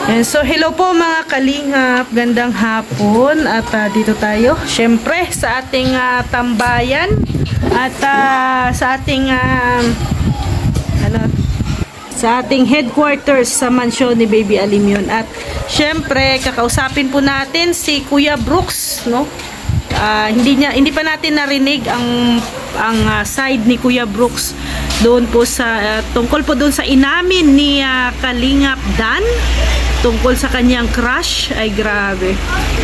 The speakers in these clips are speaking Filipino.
So hello po mga kalingap, gandang hapon at dito tayo syempre sa ating tambayan at sa ating sa ating headquarters sa mansyon ni Baby Alimyon. At syempre kakausapin po natin si Kuya Brooks, no? Hindi pa natin narinig ang side ni Kuya Brooks doon po sa tungkol po doon sa inamin ni Kalingap Dan tungkol sa kanyang crush. Ay grabe.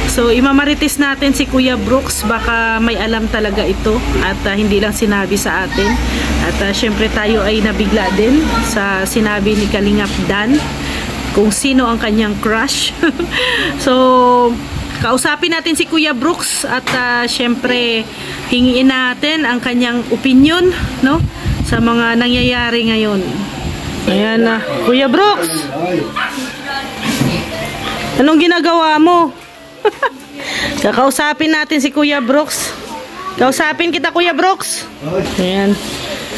So imamarites natin si Kuya Brooks, baka may alam talaga ito at hindi lang sinabi sa atin. At syempre tayo ay nabigla din sa sinabi ni Kalingap Dan kung sino ang kanyang crush. So kausapin natin si Kuya Brooks at syempre hingiin natin ang kanyang opinion, no, sa mga nangyayari ngayon. Ayan na, Kuya Brooks. Anong ginagawa mo? Kakausapin natin si Kuya Brooks. Kausapin kita, Kuya Brooks. Ayan.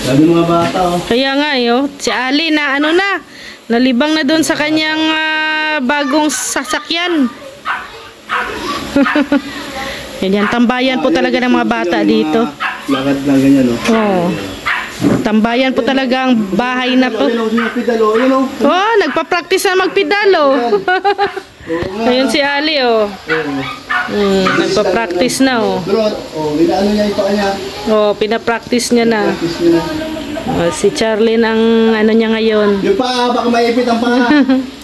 Sabi mga bata, oh. Kaya nga, si Ali na nalibang na doon sa kanyang bagong sasakyan. Yan, tambayan po talaga ng mga bata dito. Lakad lang ganyan, no? Oo. Tambayan po talaga ang bahay na to. Oh, nagpa-practice na magpidalo. Ayun si Ali, oh. Nagpa-practice na, oh. Inaano niya ito kanya. Oh, pinapractice niya na. Si Charlene ang ano niya ngayon. Yung paa, baka maipit ang paa.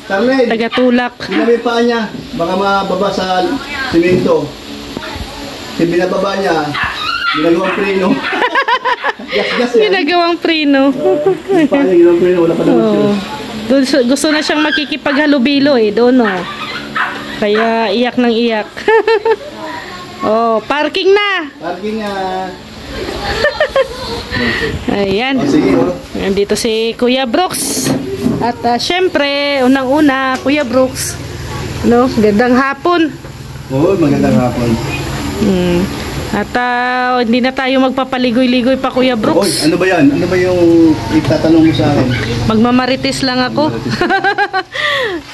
Charlene, taga-tulak. sinabi pa niya, baka mababa sa simento. Binababa niya, ginagawang preno. Gas-gas yan. Ginagawang preno. Yung paa niya, ginagawang preno, wala pa naman siya. Gusto na siyang makikipaghalubilo doon, oh. Kaya iyak ng iyak. Oh, parking na. Parking na. Ayan. Sige, oh. Nandito si Kuya Brooks. At syempre, unang-una, Kuya Brooks, no, gandang hapon. Oo, magandang hapon. At hindi na tayo magpapaligoy-ligoy pa, Kuya Brooks. Oy, ano ba yan? Ano ba yung itatanong mo sa akin? Magmamarites lang ako.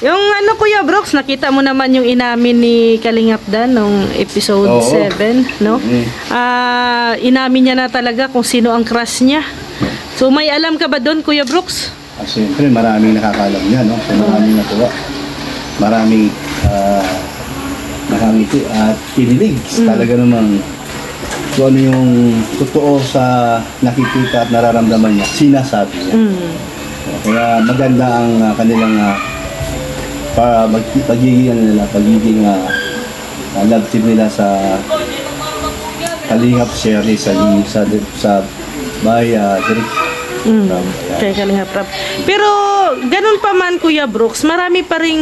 Yung Kuya Brooks, nakita mo naman yung inamin ni Kalingap Dan nung episode 7, no? Inamin niya na talaga kung sino ang crush niya. So may alam ka ba doon, Kuya Brooks? Siyempre, maraming nakakalam niya, no? So, maraming natuwa. Maraming nakangiti at kinilig. Talaga namang kung ano yung totoo sa nakikita at nararamdaman niya, sinasabi niya. Kaya maganda ang kanilang pagiging love team nila sa Kalingap Sherry sa bahay direct. Kay Kalingap Rap. Pero ganun pa man, Kuya Brooks, marami pa ring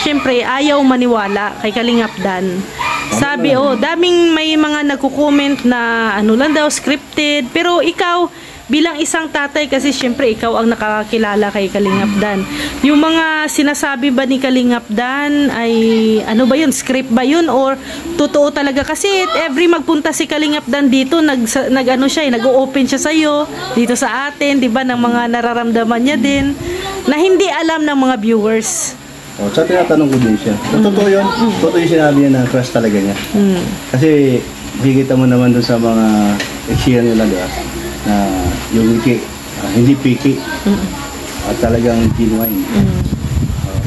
syempre ayaw maniwala kay Kalingap Dan. Sabi, daming may mga nagko-comment na lang daw scripted, pero ikaw bilang isang tatay, kasi syempre ikaw ang nakakilala kay Kalingap Dan. Yung mga sinasabi ba ni Kalingap Dan ay ba yun? Script ba yun? Or totoo talaga? Kasi every magpunta si Kalingap Dan dito, nag-open siya sa'yo, dito sa atin, di ba, ng mga nararamdaman niya din, na hindi alam ng mga viewers. Sa tinatanong ko din siya. Totoo yun. Totoo yung sinabi niya na crush talaga niya. Kasi makikita mo naman doon sa mga eksena nila, diba? Na yung hindi picky at talagang genuine.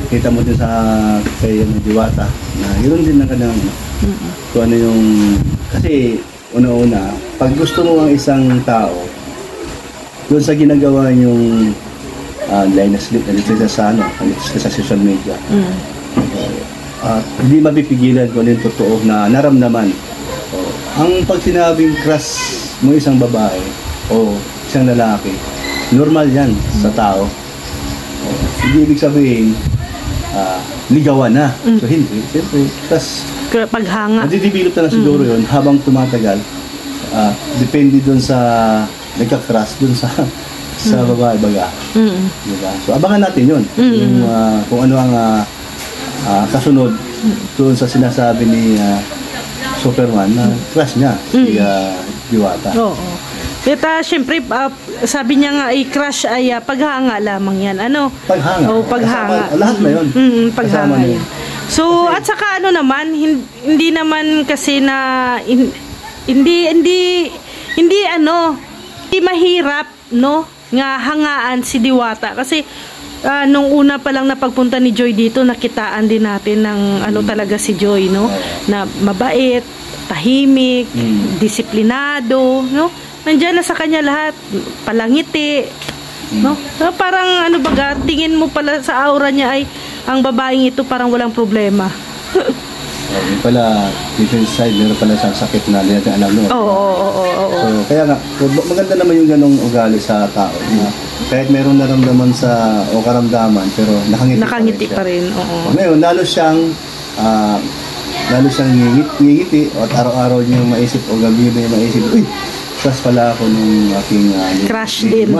Kita mo din sa kay Diwata na yun din ang kanyang kung ano yung, kasi una-una pag gusto mo ang isang tao doon sa ginagawa yung line na slip na dito sa social media, hindi mapipigilan kung ano yung totoo na naramdaman. Ang pag sinabing crush mo isang babae o isang lalaki, normal yan sa tao. Hindi ibig sabihin ligawan na. So hindi, siyempre tas paghanga, nadidevelop na siguro yun habang tumatagal. Depende dun sa nagka-crush dun sa babae baga. Diba? So abangan natin yun. Yung, kung ano ang kasunod doon sa sinasabi ni Superman na crush niya si Diwata. Syempre, sabi niya nga, crush ay paghanga lamang yan. Ano? Paghanga. Oh, paghanga. Lahat na yun. Paghanga yun. So, at saka ano naman, hindi naman kasi na, hindi mahirap, no? Nga hangaan si Diwata. Kasi, nung una pa lang na pagpunta ni Joy dito, nakitaan din natin ng ano talaga si Joy, no? Na mabait, tahimik, disiplinado, no? Nandiyan na sa kanya lahat, palangiti, no? So, parang ano baga, tingin mo pala sa aura niya ay ang babaeng ito parang walang problema. Yung pala, different side, meron pala siyang sakit na hindi natin alam, no? Oo. So, kaya nga, maganda naman yung ganong ugali sa tao. Na kahit meron naramdaman sa o karamdaman, pero nakangiti pa rin. Oo. Ngayon, lalo siyang ngingiti at araw-araw niya maisip o gabi niya maisip, uy, crush pala ako nung aking crush din.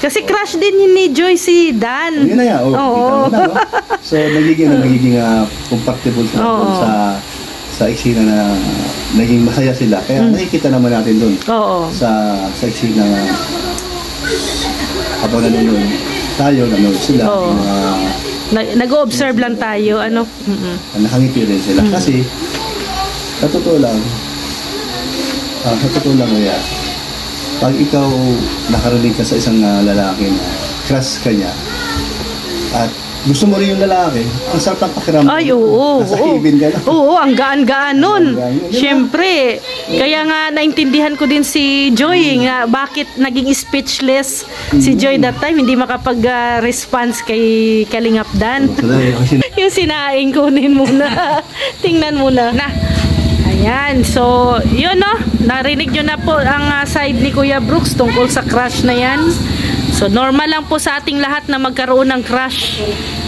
Kasi crush din yun ni Joy si Dan. Yun na yan. Oo. Na, no? So, nagiging comfortable sila doon sa eksena na naging masaya sila. Kaya nakikita naman natin doon. Sa eksena na habang nanonood tayo, nanonood sila. Nag-observe lang tayo. Ano? Nakangiti rin sila. Kasi, sa totoo lang, kaya, pag ikaw nakarinig ka sa isang lalaki na crush ka niya at gusto mo rin yung lalaki, ang sarap ng pakiramdam. Ay, oo. Nasahibin ka na. Oo, ang gaan-gaan nun. Siyempre, kaya nga naintindihan ko din si Joy nga bakit naging speechless si Joy that time, hindi makapag-response kay Kalingap Dan. Yung sinaing kunin muna. Tingnan muna. Ayan, so, yun no, narinig nyo na po ang side ni Kuya Brooks tungkol sa crush na yan. So, normal lang po sa ating lahat na magkaroon ng crush,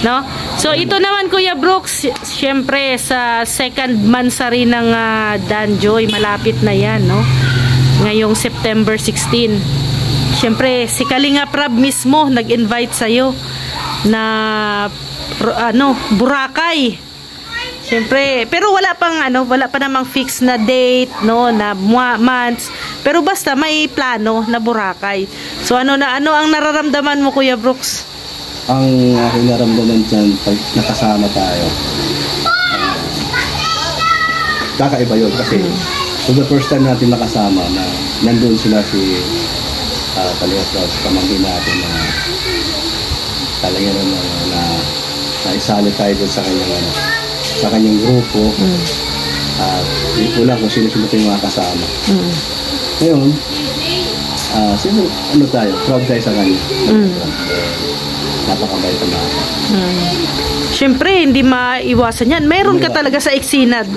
no? So, ito naman Kuya Brooks, syempre sa second mansari ng Dan Joy, malapit na yan, no? Ngayong September 16. Syempre, si Kalingap Rab mismo nag-invite sa'yo na, Boracay. Siyempre, pero wala pa namang fix na date, no, na months. Pero basta may plano na Boracay. So ano ang nararamdaman mo, Kuya Brooks? Ang aking nararamdaman diyan pag nakasama tayo. Kakaiba 'yon kasi for the first time natin nakasama na nandoon sila si Kalingap Rab, pamangkin natin na talaga na naisali tayo doon sa kanyang grupo at hindi ko lang kung sino-sino yung mga kasama. Ngayon, tayo, proud tayo sa kanya. Napakabait na mga. Siyempre, hindi maiwasan yan. Mayroon ka talaga sa eksinad.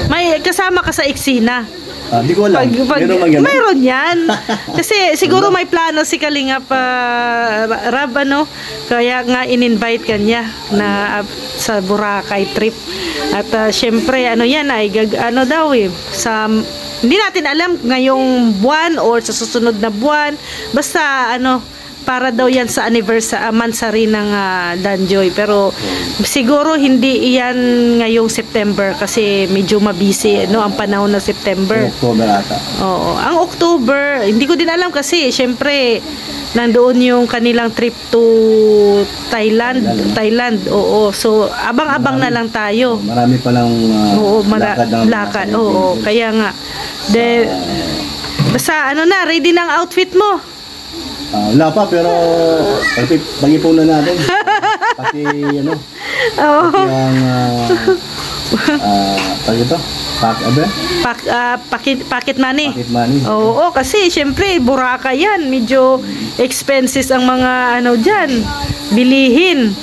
May kasama ka sa eksina. Hindi ko alam. Mayroon yan. Kasi siguro may plano si Kalingap Rab, kaya nga in-invite ka niya na sa Boracay trip. At syempre, yan ay hindi natin alam ngayong buwan or sa susunod na buwan. Basta para daw yan sa mansari ng Dan Joy. Pero siguro hindi yan ngayong September kasi medyo mabisi ang panahon na September. October ata. Oo. Ang October, hindi ko din alam kasi syempre nandoon yung kanilang trip to Thailand. Oo. So abang-abang na lang tayo. Marami pa lang lakad. Oo. Kaya nga. Basta ready ng outfit mo? Wala pa, pero pag-ipunan natin. Pati, pocket money. Oo, kasi syempre, Boracay yan. Medyo expenses ang mga dyan. Bilihin.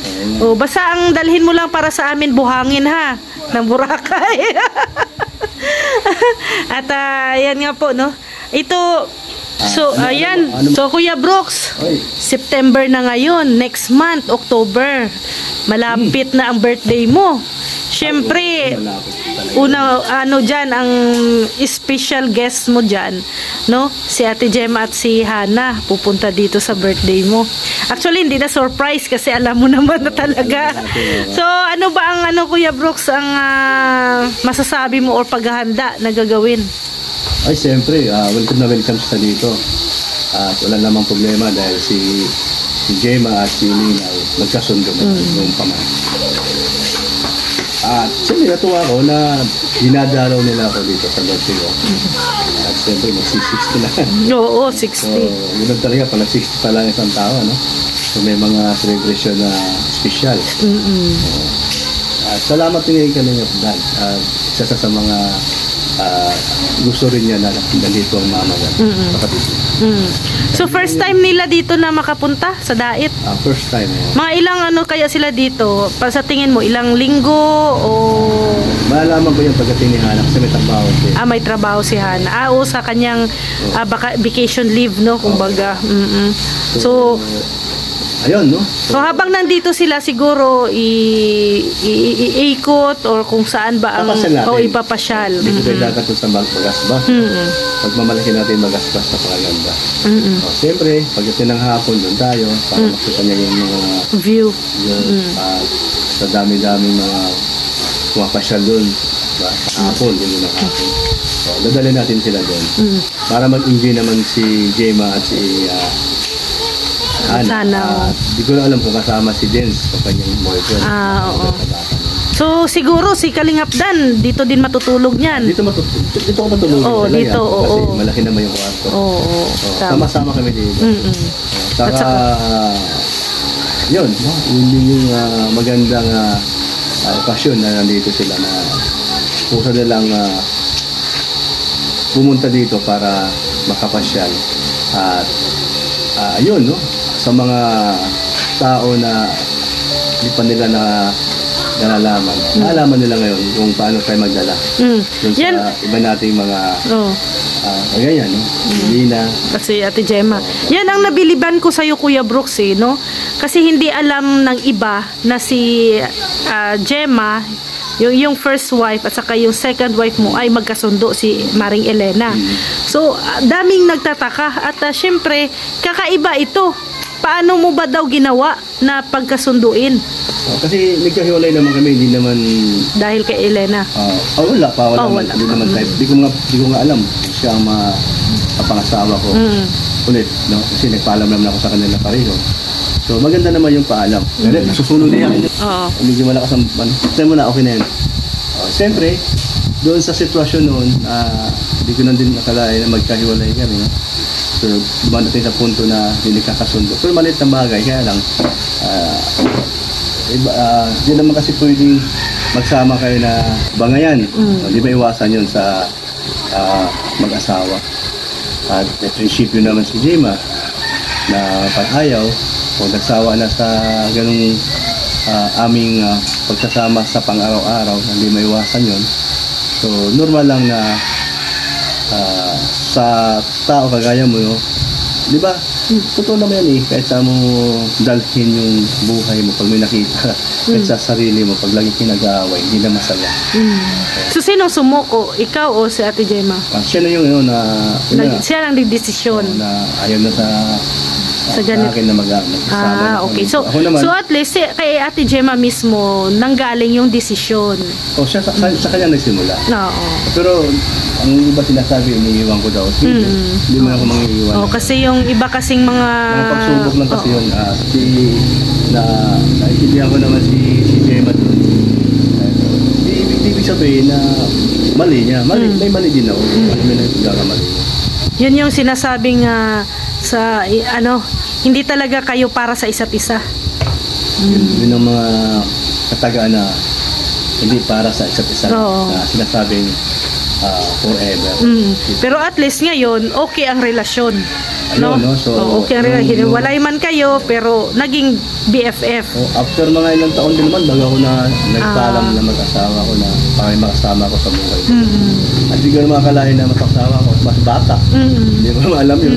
Basta ang dalhin mo lang para sa amin, buhangin ha, ng Boracay. At yan nga po, no? Ito, so, ayan. So, Kuya Brooks, September na ngayon. Next month, October. Malapit na ang birthday mo. Siyempre, dyan, ang special guest mo dyan, no? Si Ate Gemma at si Hana pupunta dito sa birthday mo. Actually, hindi na surprise kasi alam mo naman na talaga. So, ano ba ang Kuya Brooks, ang masasabi mo or paghahanda na gagawin? Ay, siyempre, welcome na welcome sa dito. At wala namang problema dahil si Gemma at si Nina ay nagkasundo na yung pamana. At siyempre natuwa ko na dinadalaw nila ako dito sa Dorsigo. At siyempre mag-60 na. Oo, So, 60. yun talaga, pala 60 pa lang isang tao, no? So, may mga celebration na special. At salamat din kay Kalingap Dan. Isa sa mga gusto rin niya na nandito ang mama niya. Kapatid niya. So first time nila dito na makapunta sa Dait? First time. Mga ilang ano kaya sila dito? Para sa tingin mo, ilang linggo o... Malalaman ko yung pagdating ni Hana kasi may trabaho siya. may trabaho si Hana. O sa kanyang vacation leave, no? Kumbaga. So, ayun, no? so habang nandito sila siguro iikot or kung saan ba ang Papasyal natin. ipapasyal. Dito tayo dagat sa Bagasbas. Pagmamalaki natin Bagasbas sa Pangaganda. Siyempre, pagdating ng hapon doon tayo para makita niya yung mga View. sa dami-dami mga pumapasyal doon. Diba? Sa hapon, doon ng hapon. So, dadalhin natin sila doon. Para mag-enjoy naman si Gemma at si Sana. Di ko na alam kung kasama si Dens o kanyang boyfriend. Oo. So siguro si Kalingap Dan dito din matutulog niyan. Dito ako matulog. Oo, dito, Kasi oo. malaki naman yung kwarto. Oo. Sama-sama kami dito. Saka, yun, no? Yun yung magandang okasyon na nandito sila na puso na lang pumunta dito para makapasyal. At ayun, no? Sa mga tao na hindi pa nila nalalaman. Nalalaman nila ngayon kung paano tayo magdala. Yung sa iba nating mga ganyan, no? Lina. Kasi Ate Gemma. Yan ang nabiliban ko sa'yo, Kuya Brooks, no? Kasi hindi alam ng iba na si Gemma, yung first wife at saka yung second wife mo ay magkasundo si Maring Elena. So, daming nagtataka at syempre, kakaiba ito. Paano mo ba daw ginawa na pagkasunduin? Kasi nagkahiwalay naman kami, hindi naman... Dahil kay Elena? Wala pa. Wala. Hindi naman type. Di ko nga alam. Siya ang kapangasawa ko. Ulit, no? Kasi nagpaalam naman ako sa kanila pareho. So, maganda naman yung paalam. Pero nasusunod niya. Oo. Medyo malakas ang... Sabi mo na, okay na yun. Siyempre, doon sa sitwasyon noon, hindi ko na din nakalain na magkahiwalay kami, no? So, dumadating sa punto na hindi kakasundo. Pero maliit na bagay, kaya lang, di naman kasi pwedeng magsama kayo na bangayan. Di ba iwasan yun sa mag-asawa? At may prinsipyo naman si Gemma na pag-ayaw o nagsawa na sa ganung aming pagsasama sa pang-araw-araw, hindi maiwasan yun. So, normal lang na sa tao kagaya mo, no? Di ba? Totoo naman yan kahit sa mo dalhin yung buhay mo pag may nakita, kahit sa sarili mo, pag lagi kinag-aaway, hindi na masaya. So, sinong sumuko? Ikaw o si Ate Gemma? Siya na yung Siya lang nagdesisyon. Na ayaw na sa ganito. akin na mag-isama. Okay. So, ako naman, at least kay Ate Gemma mismo nanggaling yung desisyon. siya sa kanya nagsimula. Oo. Pero ang iba sinasabi, iniiwan ko daw. Hindi mo ako mangiiwan. Kasi yung iba kasing mga pagsubok lang kasi yun. Naintindihan ko naman si Gemma doon. Ibig sabihin na mali niya. May mali din ako. May nagkakamali. Yun yung sinasabing hindi talaga kayo para sa isa't isa. Yun ang mga katagaan na hindi para sa isa't isa. Na sinasabing forever. Pero at least ngayon, okay ang relasyon. No? Ayun, no? So, okay ang relasyon. Walay man kayo, pero naging BFF. After mga ilang taon din naman, bago ako na nagpaalam na mag-asawa ko na para makasama ko sa buhay. At hindi ko na makakalain na mag-asawa ko, mas bata. Hindi ko naman alam yun.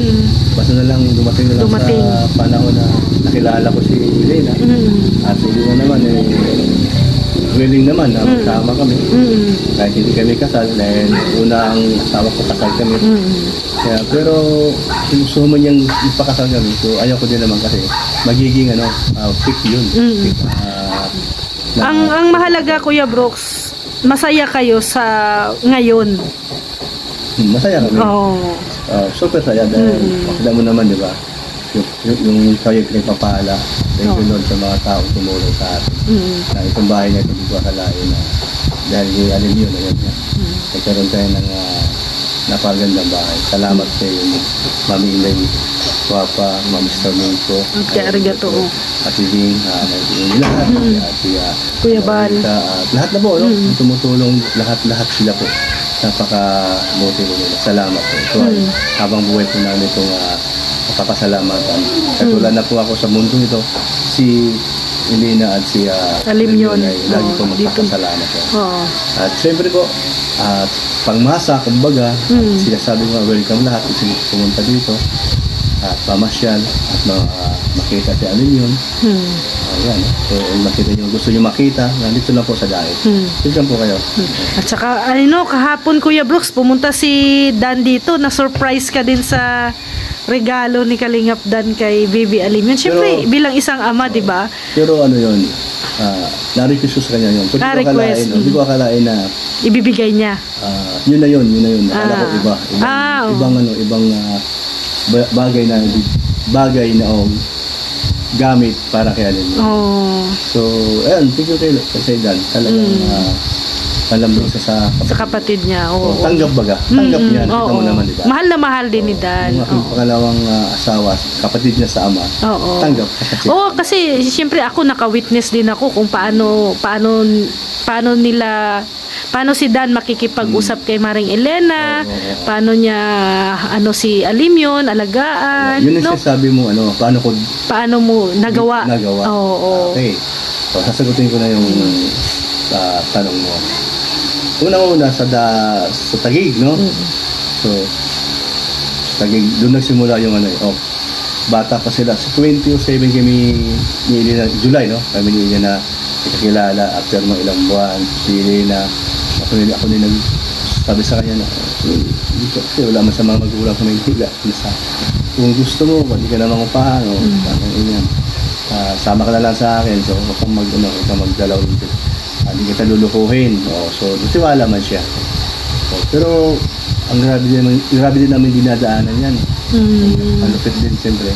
Basta na lang dumating na lang sa panahon na nakilala ko si Elena. At si Elena naman, willing naman na magsama kami. Kahit hindi kami kasal, dahil una ang asawa ko kasal kami. Kaya, pero gusto mo niyang ipakasal kami, so ayaw ko din naman kasi magiging fake yun. Ang mahalaga, Kuya Brooks, masaya kayo sa ngayon. Masaya kami. super saya dahil makita mo naman, di ba? Yung kayo pinagpapala. Thank you Lord sa mga tao tumulong sa atin. Na itong bahay na ito, hindi ko akalain na dahil alam yun, ayan niya. Nagkaroon tayo ng napagandang bahay. Salamat sa iyo, Mami Inay, Papa, Mami Starminko, arigato. at Iling, lahat, Kuya Bal. Lahat na po, no? Tumutulong, lahat sila po. Napaka-buti po nila. Salamat po. Ito ay habang buhay po namin itong papasalamatan. Katulad na po ako sa mundo ito, si Elena at si Alimyon ay lagi po magpapasalamat po. At syempre po, pangmasa, kumbaga, sinasabi ko welcome lahat kung sino pumunta dito at pamasyal at makita si Alimyon. Ayan, so makita nyo, gusto nyo makita, nandito lang po sa dahil. Dito lang po kayo. At saka, kahapon Kuya Brooks, pumunta si Dan dito, na-surprise ka din sa regalo ni Kalingap Dan kay Baby Alimyon. Siyempre, bilang isang ama, di ba? Pero ano yun, na-request ko sa kanya yun. Hindi ko akalain na ibibigay niya. Yun na yun. Akala ko iba. Ibang bagay na gamit para kay Alimyon. So, ayun, thank you kay Dan. Talagang malambing sa kapatid niya. Tanggap baga. Tanggap niya. Kita mo naman, di ba? Mahal na mahal din ni Dan. Yung aking pangalawang asawa, kapatid niya sa ama. Tanggap. Kasi siyempre ako naka-witness din ako kung paano si Dan makikipag-usap kay Maring Elena, paano niya si Alimyon alagaan. Yun ang sabi mo, paano mo nagawa. Okay. So, sasagutin ko na yung tanong mo. Una sa Taguig, no? So, sa Taguig, doon nagsimula yung bata pa sila. Sa 27 kami ni Elena, July, no? Kami ni Elena nakakilala after mga ilang buwan. Si Elena, ako din nagsabi sa kanya na kasi wala man sa mga magulang ko Maynila. Kung gusto mo, hindi ka naman kung paano. Sama ka na lang sa akin. So, kung magdalaw dito. Hindi kita lulukuhin. So, natiwala man siya. Pero, ang grabe din namin dinadaanan yan. Malupit din, siyempre.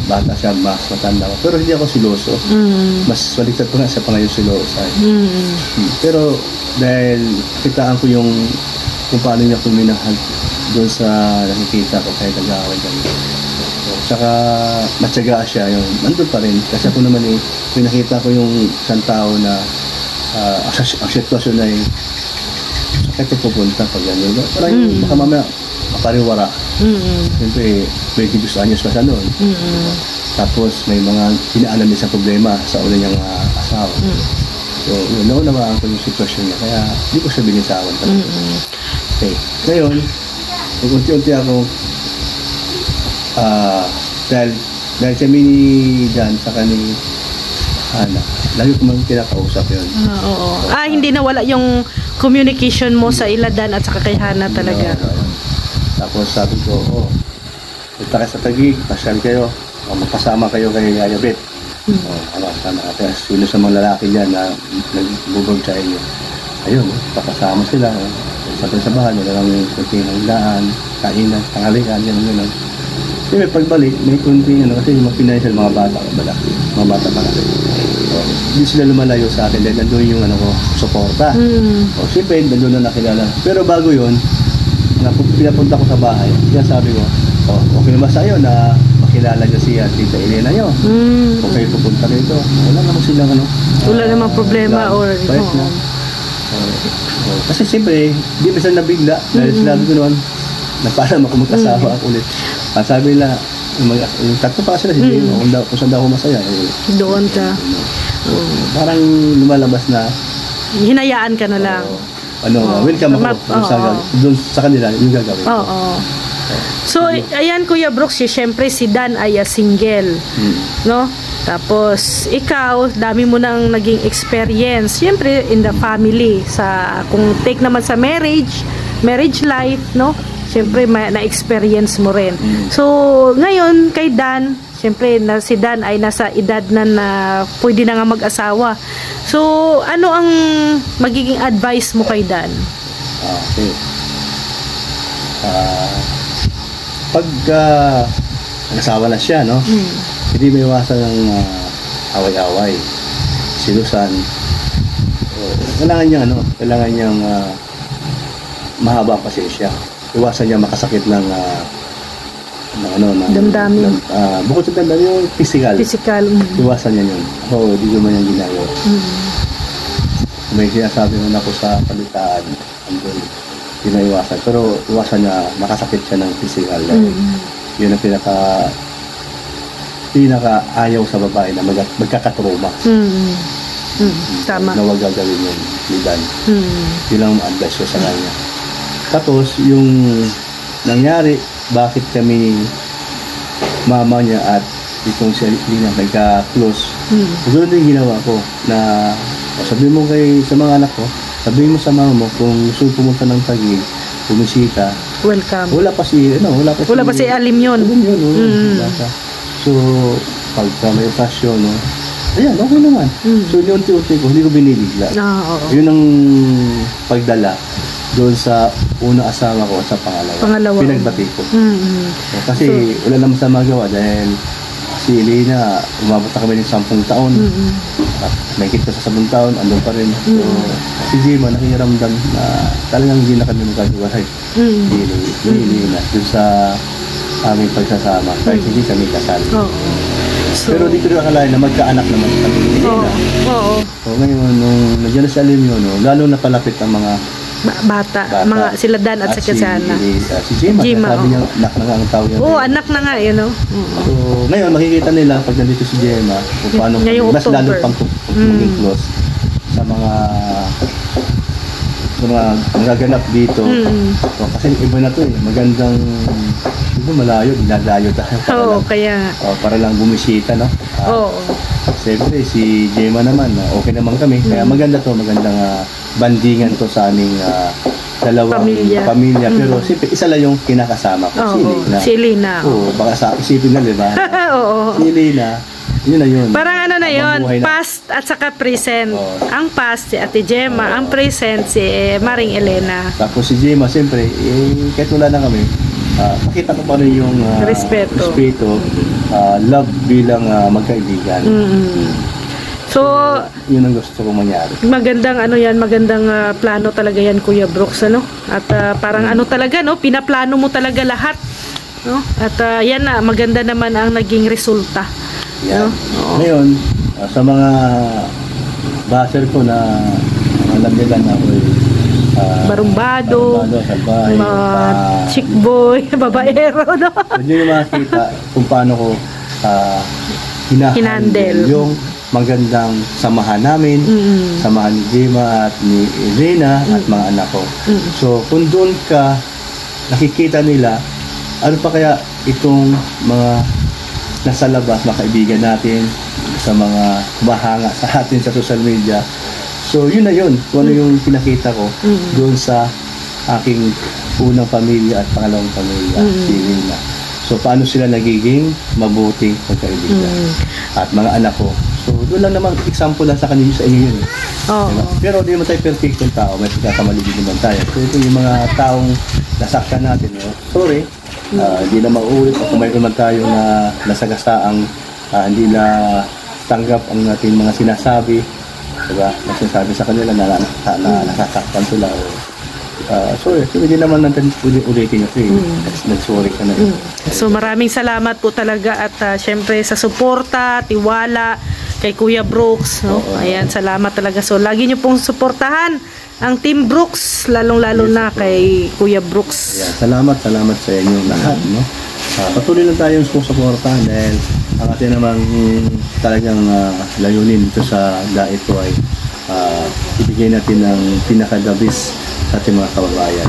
Bata siya, mas matanda ko. Pero hindi ako siloso. Mas maligtad ko nga siya pa ngayon siloso. Pero, dahil kitaan ko kung paano niya kuminahal doon sa nakikita ko kahit nag-aaway kami. Tsaka matyaga siya nandun pa rin. Kasi ako naman pinakita ko yung isang tao na ang sitwasyon na sakit yung pupunta pag gano'n. Parang baka mamaya mapariwara. Siyempre, 22 anyos pa siya noon. Tapos may mga pinaalam niya sa problema sa una niyang asawa. So, naunawaan ko yung sitwasyon niya. Kaya, hindi ko siya binitawan. Okay. Ngayon, unti-unti ako, dahil kami ni Dan sa kani Hana, lagi ko man kinakausap yun. Hindi nawala yung communication mo sa ila Dan at saka kay Hana talaga. Tapos sabi ko, punta kayo sa Taguig, pasyal kayo, magpasama kayo kay Ayabit. Sino sa mga lalaki dyan na nagbubog sa inyo. Ayun, papasama sila. Sabi sa bahay, wala lang kunting hangdaan, kainan, tanghalian, gano'n. May pagbalik, may kunting kasi yung mga financial, mga bata pa kasi. Hindi sila lumalayo sa akin dahil nandun yung suporta. Siyempre, nandun na nakilala. Pero bago yun, pinapunta ko sa bahay, kaya sabi ko, okay naman sa'yo na makilala niyo si Tita Elena niyo. Kung kayo pupunta rito, wala naman silang wala namang problema or kasi siyempre, di ba sila nabigla dahil sinabi ko noon, nagpaalam ako magkasama ako ulit. Sabi nila, yung tatlo pa sila, kung saan daw ako masaya. Doon ka. Parang lumalabas na hinayaan ka na lang. Welcome ako doon sa kanila, yung gagawin. So, ayan Kuya Brooks, syempre si Dan ay single. No? Tapos, ikaw, dami mo nang naging experience. Syempre, in the family. Kung take naman sa marriage life, no? Syempre, na-experience mo rin. So, ngayon, kay Dan, syempre, si Dan ay nasa edad na pwede na nga mag-asawa. So, ano ang magiging advice mo kay Dan? Okay. pagka nasawa na siya, no? Hindi may iwasan ng away-away, silusan. Kailangan niya, kailangan niyang mahaba ang pasensya. Iwasan niya makasakit ng damdamin. Bukod sa damdamin, yung physical. Iwasan niya yun. Di naman yung ginagawa. May sinasabi mo na ako sa palitaan, andun, pinaiwasan. Pero iwasan niya, makasakit siya ng physical. Yun ang pinaka-ayaw sa babae na magkakatroma. Tama. Na huwag gagawin yung lidan. Yun lang ang advice ko sa kanya. Tapos, yung nangyari, bakit kami mama niya at itong si Lina nagka-close. Doon din ginawa ko na sabihin mo sa mga anak ko, sabihin mo sa mama mo kung gusto pumunta ng Taguig, bumisita. Welcome. Wala pa si Alim yun. So, pagka may okasyon, ayan, okay naman. So, unti-unti ko, hindi ko binibigla. Yun ang pagdala doon sa unang asawa ko at sa pangalawa. Pinagbati ko. Kasi wala naman sa magawa dahil si Elena, umabot na kami ng 10 taon. At may kita sa 10 taon, andun pa rin. So, si Jima, nakiramdam na talagang hindi na kami magkagawahay. Ni Elena, doon sa aming pagsasama. Kahit hindi kami kasal. So, pero di ko rin akalain na magkaanak naman kami ni Elena. So, ngayon, nung nandiyan na si Alim yun, lalo na palapit ang mga bata, mga sila Dan at si Sana. Si Jima, sabi niya, anak na nga ang tawag niya. Anak na nga, So, ngayon, makikita nila pag nandito si Jima, kung paano mas lalo pang maging close sa mga gaganap dito. So, kasi iba na to magandang malayo, dinadayo tayo. Kaya para lang bumisita, no? Siyempre, si Jema naman, okay naman kami. Kaya magandang bandingan to sa aming dalawang pamilya. Pero isa lang yung kinakasama ko, si Elena. Baka sa isipin na, di ba? Si Elena, yun na yun. Parang past at saka present. Ang past si Ate Jema, ang present si Maring Elena. Tapos si Jema, siyempre, kahit wala na kami, makita ko pa rin yung respeto, love bilang magkaibigan. So, yun ang gusto kong mangyari. Magandang magandang plano talaga yan, Kuya Brooks, At parang talaga, pinaplano mo talaga lahat, At yan na, maganda naman ang naging resulta. Yan. Ngayon, sa mga baser ko na alam nila na ako barumbado, salbahe, chick boy, babaero, Hindi nyo makikita kung paano ko hinandle yung magandang samahan namin, samahan ni Jema at ni Elena at mga anak ko. So, kung doon ka nakikita nila, ano pa kaya itong mga nasa labas, mga kaibigan natin, sa mga kumahanga sa atin sa social media. So, yun na yun. Kung ano yung pinakita ko doon sa aking unang pamilya at pangalawang pamilya, si Elena. So, paano sila nagiging mabuting pagkaibigan. At mga anak ko. So, doon lang naman, example lang sa kanila sa inyo yun. Diba? Pero hindi naman tayo perfectong tao. May pagkakamali din naman tayo. So, ito yung mga taong nasaktan natin. Sorry. Hindi na mauulit. Kung mayroon man tayo na nasagasaang hindi na tanggap ang ating mga sinasabi. Diba? Nagsasabi sa kanila na nasasaktan sila. Sorry, hindi naman natin ulitin yun. Nag-sorry ka na yun. So maraming salamat po talaga at syempre sa suporta, tiwala kay Kuya Brooks. Ayan, salamat talaga. So lagi nyo pong suportahan ang Team Brooks, lalong-lalo na kay Kuya Brooks. Yeah, salamat sa inyo lahat. Patuloy lang tayong suportahan dahil ang ating namang talagang layunin dito sa dait ko ay ibigay natin ng pinaka-dabis sa ating mga kababayan.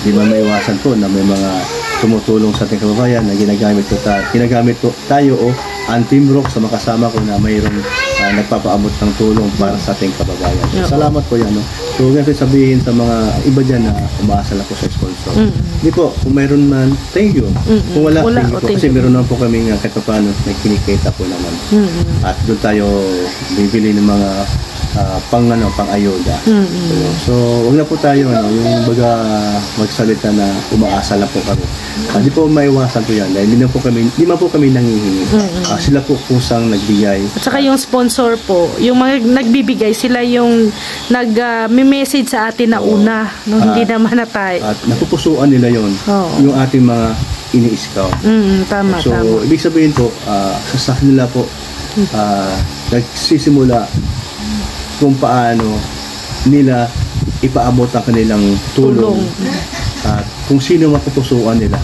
Di ba maiwasan po na may mga tumutulong sa ating kababayan na ginagamit ko tayo o ang Team Brooks sa makasama ko na mayroong nagpapaabot ng tulong para sa ating kababayan. So, salamat po yan. So, ganito sabihin sa mga iba dyan na umaasal ako sa sponsor. Hindi po, kung mayroon man, thank you. Kung wala, thank you po. Kasi meron naman po kami kahit paano may kinikita po naman. At doon tayo bibili ng mga pang ayuda. So, wag na po tayo yung baga magsalita na umaasa lang po kami. Hindi po maiwasan po yan dahil hindi man po kami nangihingi. Sila po kusang nagbigay. At saka yung sponsor po, yung mga nagbibigay, sila yung nag-message sa atin na una, no? Hindi naman na tayo. At napupusuan nila yon yung ating mga ini-scout. Tama, So, tama. ibig sabihin po, sa nila po, nagsisimula kung paano nila ipaabot ang kanilang tulong. At kung sino mapupusuan nila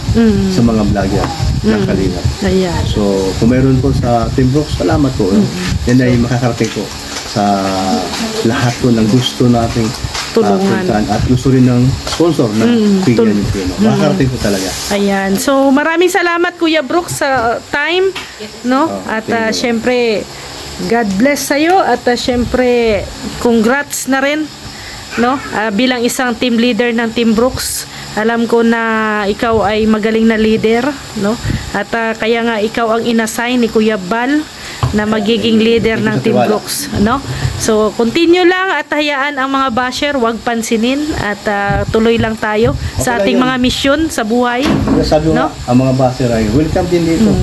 sa mga vlogger ng Kalingap. Ayan. So, kung meron po sa Team Brooks, salamat po. Yan ay makakarating po sa lahat po ng gusto nating Tulungan. at gusto rin ng sponsor na bigyan nito. Makakarating po talaga. Ayan. So, maraming salamat Kuya Brooks sa time, no? At syempre, God bless sa'yo at syempre, congrats na rin, no? Bilang isang team leader ng Team Brooks, alam ko na ikaw ay magaling na leader, no? At kaya nga ikaw ang inassign ni Kuya Bal na magiging leader ng Team Brooks, no? So, continue lang at hayaan ang mga basher, wag pansinin at tuloy lang tayo sa ating mga misyon sa buhay. Sabi mo, ang mga basher ay welcome din dito.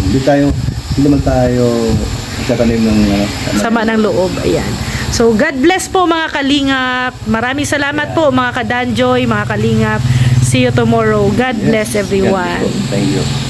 Hindi naman tayo magtatanim ng sama ng loob. Ayan. So, God bless po mga Kalingap. Maraming salamat po mga Kadanjoy, mga Kalingap. See you tomorrow. God bless everyone. Thank you.